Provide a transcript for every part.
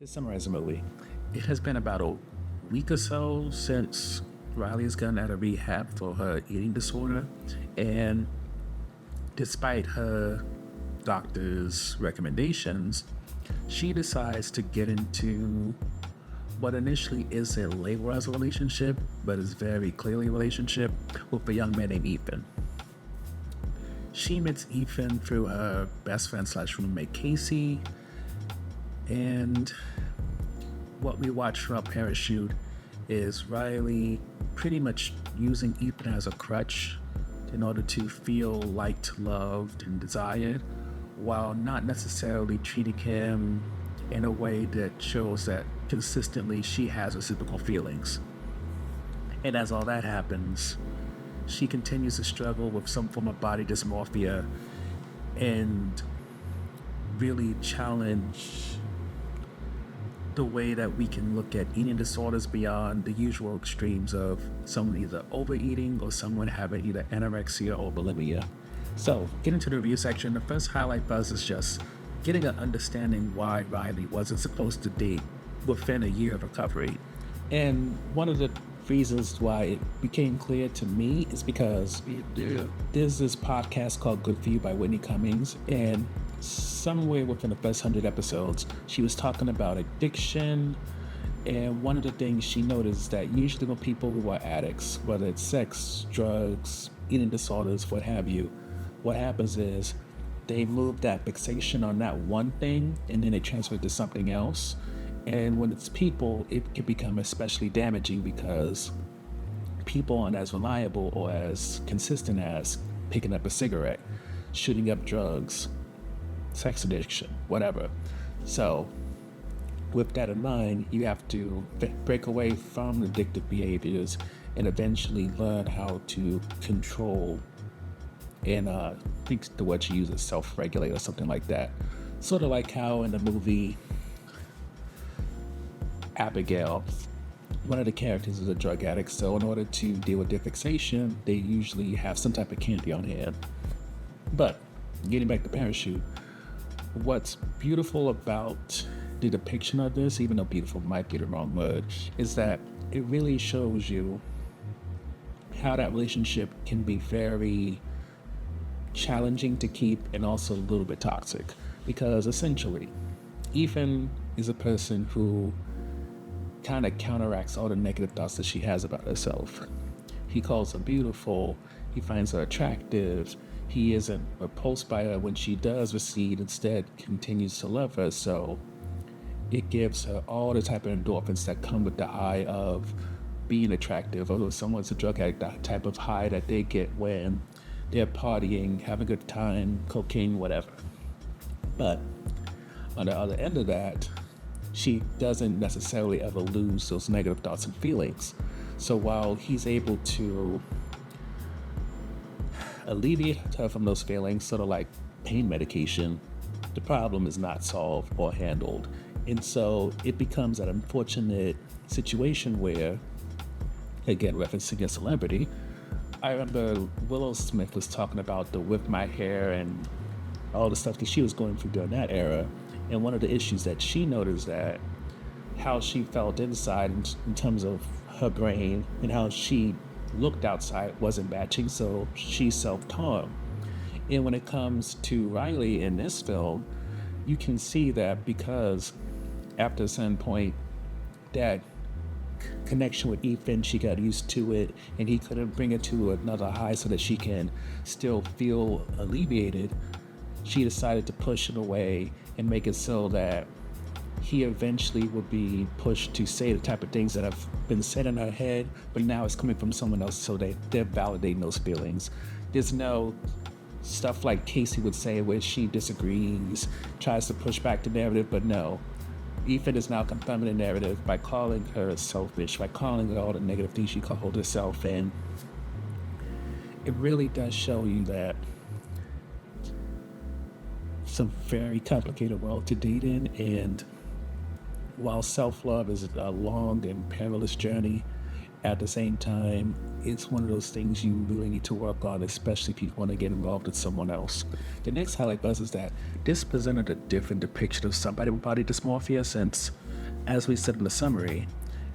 To summarize the movie, it has been about a week or so since Riley has gotten out of rehab for her eating disorder, and despite her doctor's recommendations, she decides to get into what initially is a labeled as a relationship, but is very clearly a relationship with a young man named Ethan. She meets Ethan through her best friend slash roommate Casey, and what we watch throughout Parachute is Riley pretty much using Ethan as a crutch in order to feel liked, loved, and desired, while not necessarily treating him in a way that shows that consistently she has reciprocal feelings. And as all that happens, she continues to struggle with some form of body dysmorphia and really challenge the way that we can look at eating disorders beyond the usual extremes of someone either overeating or someone having either anorexia or bulimia. So, getting to the review section, the first highlight buzz is just getting an understanding why Riley wasn't supposed to date within a year of recovery. And one of the reasons why it became clear to me is because there's this podcast called Good For You by Whitney Cummings, and somewhere within the first 100 episodes, she was talking about addiction, and one of the things she noticed is that usually when people who are addicts, whether it's sex, drugs, eating disorders, what have you, what happens is they move that fixation on that one thing and then they transfer it to something else. And when it's people, it can become especially damaging because people aren't as reliable or as consistent as picking up a cigarette, shooting up drugs, sex addiction, whatever. So with that in mind, you have to break away from addictive behaviors and eventually learn how to control, and I think the word she uses, self-regulate or something like that. Sort of like how in the movie Abigail, one of the characters is a drug addict, so in order to deal with their fixation, they usually have some type of candy on hand. But getting back to Parachute, what's beautiful about the depiction of this, even though beautiful might be the wrong word, is that it really shows you how that relationship can be very challenging to keep and also a little bit toxic. Because essentially, Ethan is a person who kind of counteracts all the negative thoughts that she has about herself. He calls her beautiful, he finds her attractive, he isn't repulsed by her when she does recede, instead continues to love her, so it gives her all the type of endorphins that come with the high of being attractive, although someone's a drug addict, that type of high that they get when they're partying, having a good time, cocaine, whatever. But on the other end of that, she doesn't necessarily ever lose those negative thoughts and feelings. So while he's able to alleviate her from those feelings, sort of like pain medication, the problem is not solved or handled. And so it becomes an unfortunate situation where, again, referencing a celebrity, I remember Willow Smith was talking about the whip my hair and all the stuff that she was going through during that era. And one of the issues that she noticed that how she felt inside in terms of her brain and how she looked outside wasn't matching, so she self-harmed. And when it comes to Riley in this film, you can see that because after a certain point, that connection with Ethan, she got used to it and he couldn't bring her to another high so that she can still feel alleviated. She decided to push it away and make it so that he eventually would be pushed to say the type of things that have been said in her head, but now it's coming from someone else, so they're validating those feelings. There's no stuff like Casey would say where she disagrees, tries to push back the narrative, but no. Ethan is now confirming the narrative by calling her selfish, by calling her all the negative things she called herself, and it really does show you that it's a very complicated world to date in, and while self-love is a long and perilous journey, at the same time, it's one of those things you really need to work on, especially if you want to get involved with someone else. The next highlight buzz is that this presented a different depiction of somebody with body dysmorphia, since As we said in the summary,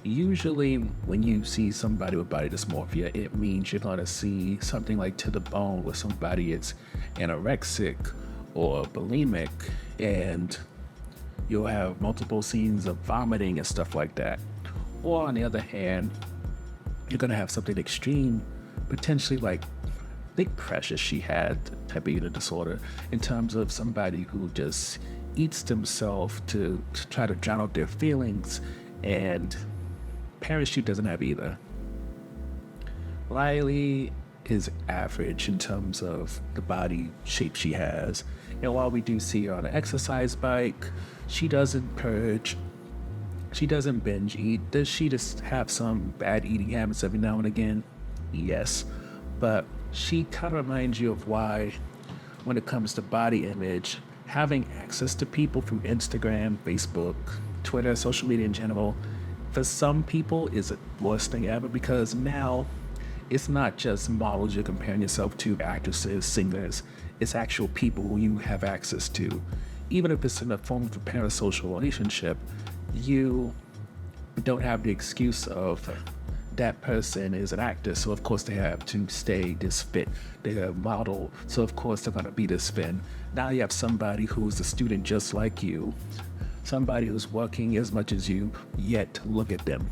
usually when you see somebody with body dysmorphia, it means you're going to see something like to the bone where somebody is anorexic or bulimic, and you'll have multiple scenes of vomiting and stuff like that. Or on the other hand, you're going to have something extreme, potentially like, I think Precious, she had type of eating disorder, in terms of somebody who just eats themselves to try to drown out their feelings, and Parachute doesn't have either. Riley is average in terms of the body shape she has, and while we do see her on an exercise bike, she doesn't purge, she doesn't binge eat. Does she just have some bad eating habits every now and again? Yes, but she kind of reminds you of why, when it comes to body image, having access to people through Instagram, Facebook, Twitter, social media in general, for some people is the worst thing ever, because now it's not just models you're comparing yourself to, actresses, singers, it's actual people who you have access to. Even if it's in the form of a parasocial relationship, you don't have the excuse of that person is an actor, so of course they have to stay this fit. They're a model, so of course they're gonna be this thin. Now you have somebody who's a student just like you, somebody who's working as much as you, yet look at them.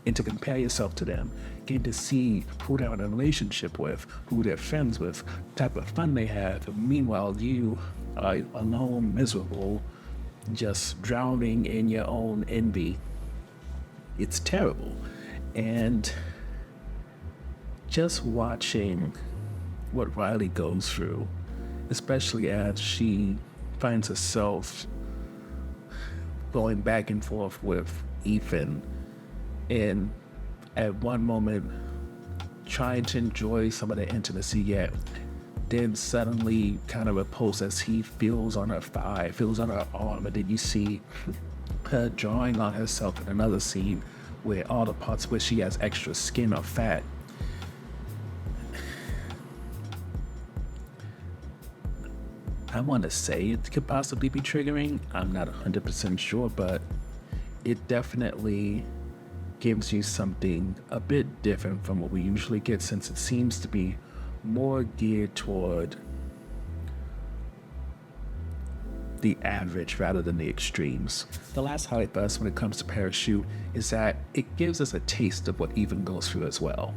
And to compare yourself to them, get to see who they're in a relationship with, who they're friends with, type of fun they have. And meanwhile, you are alone, miserable, just drowning in your own envy. It's terrible. And just watching what Riley goes through, especially as she finds herself going back and forth with Ethan, and at one moment trying to enjoy some of the intimacy, yet then suddenly kind of repulsed as he feels on her thigh, feels on her arm, and then you see her drawing on herself in another scene where all the parts where she has extra skin or fat. I want to say it could possibly be triggering. I'm not 100% sure, but it definitely gives you something a bit different from what we usually get, since it seems to be more geared toward the average rather than the extremes. The last highlight for us when it comes to Parachute is that it gives us a taste of what Ethan goes through as well.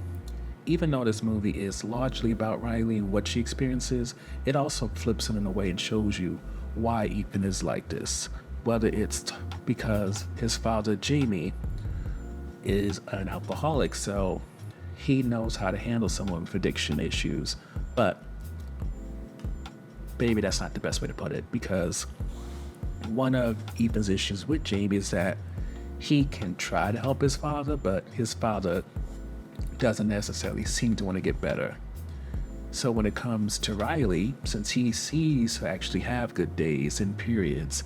Even though this movie is largely about Riley and what she experiences, it also flips it in a way and shows you why Ethan is like this. Whether it's because his father, Jamie, is an alcoholic, so he knows how to handle someone with addiction issues. But maybe that's not the best way to put it, because one of Ethan's issues with Jamie is that he can try to help his father, but his father doesn't necessarily seem to want to get better. So when it comes to Riley, since he sees her actually have good days and periods,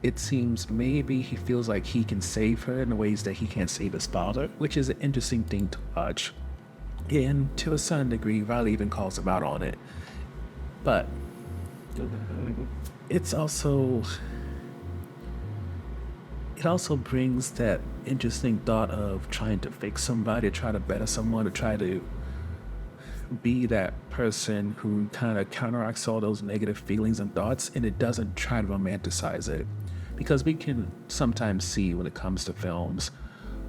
it seems maybe he feels like he can save her in ways that he can't save his father, which is an interesting thing to watch. And to a certain degree, Riley even calls him out on it. But it also brings that interesting thought of trying to fix somebody, try to better someone, to try to be that person who kind of counteracts all those negative feelings and thoughts, and it doesn't try to romanticize it. Because we can sometimes see when it comes to films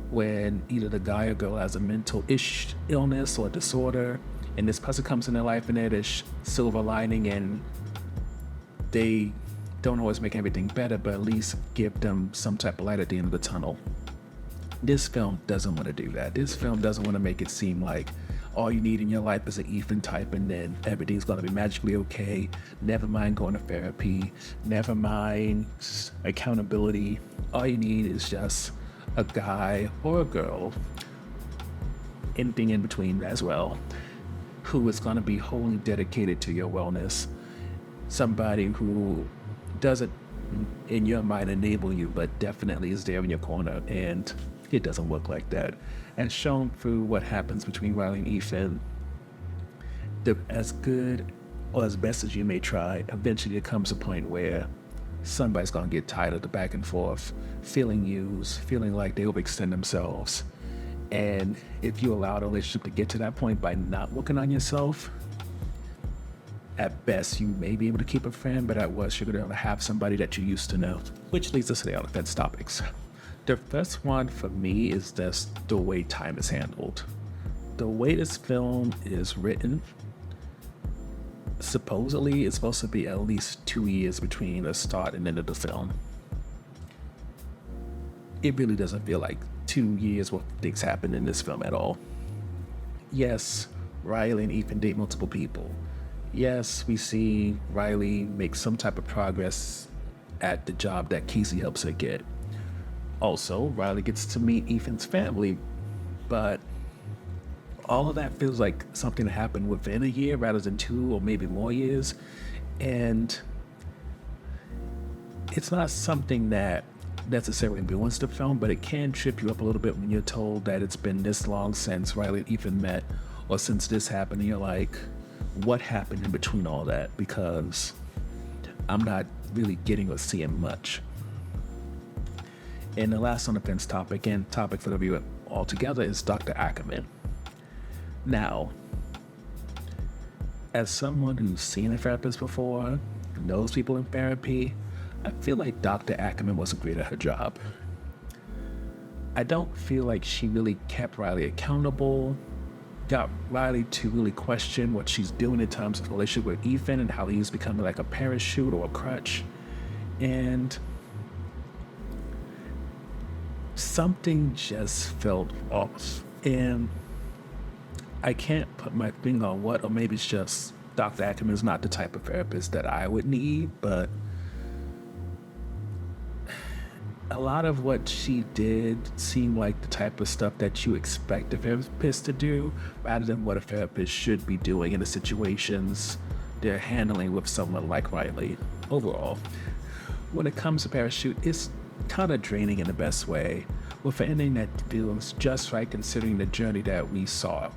when either the guy or girl has a mental illness or disorder, and this person comes in their life and there's silver lining, and they don't always make everything better, but at least give them some type of light at the end of the tunnel. This film doesn't want to do that. This film doesn't want to make it seem like all you need in your life is an Ethan type, and then everything's going to be magically okay. Never mind going to therapy. Never mind accountability. All you need is just a guy or a girl, anything in between as well, who is going to be wholly dedicated to your wellness. Somebody who doesn't, in your mind, enable you, but definitely is there in your corner, and it doesn't work like that. And shown through what happens between Riley and Ethan, as good or as best as you may try, eventually there comes a point where somebody's going to get tired of the back and forth, feeling used, feeling like they overextend themselves. And if you allow the relationship to get to that point by not working on yourself, at best, you may be able to keep a friend, but at worst, you're going to have somebody that you used to know. Which leads us to the other offense topics. The first one for me is just the way time is handled. The way this film is written, supposedly it's supposed to be at least 2 years between the start and end of the film. It really doesn't feel like 2 years worth of things happen in this film at all. Yes, Riley and Ethan date multiple people. Yes, we see Riley make some type of progress at the job that Casey helps her get. Also, Riley gets to meet Ethan's family, but all of that feels like something that happened within a year rather than 2 or maybe more years. And it's not something that necessarily ruins the film, but it can trip you up a little bit when you're told that it's been this long since Riley and Ethan met, or since this happened, and you're like, what happened in between all that? Because I'm not really getting or seeing much. And the last on the fence topic, and topic for the viewer altogether, is Dr. Ackerman. Now, as someone who's seen a therapist before, knows people in therapy, I feel like Dr. Ackerman wasn't great at her job. I don't feel like she really kept Riley accountable, got Riley to really question what she's doing in terms of relationship with Ethan and how he's becoming like a parachute or a crutch. And something just felt off. And I can't put my finger on what, or maybe it's just Dr. Ackerman is not the type of therapist that I would need, but a lot of what she did seemed like the type of stuff that you expect a therapist to do, rather than what a therapist should be doing in the situations they're handling with someone like Riley. Overall, when it comes to Parachute, it's kind of draining in the best way, with an ending that feels just right considering the journey that we saw.